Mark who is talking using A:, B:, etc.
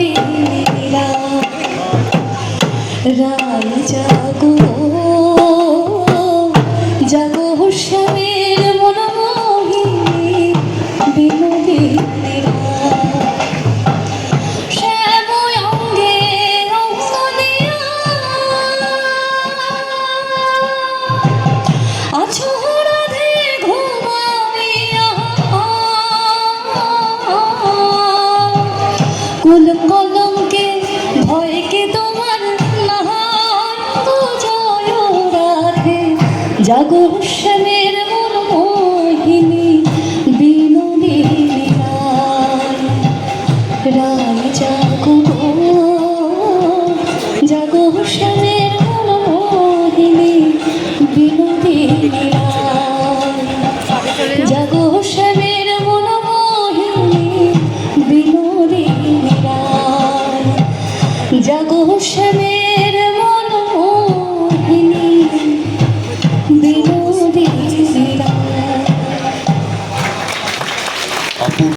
A: বিনোদিনীরা রায় জাগো জাগো শ্যামের মনোমোহিনী বিনোদিনীরা শ্যাময় অঙ্গে অঙ্গ দিয়া আছো রাধে ঘুমাইয়া কুল কলঙ্কে ভয়কে তোমার জয় রাধে জাগো শ্যামের মনোমোহিনী বিনোদিনী রায় জাগো জাগো শ্যামের মনোমোহিনী বিনোদিনী জাগো শ্যামের মনোমোহিনী বিনোদিনী জাগো শ্যামের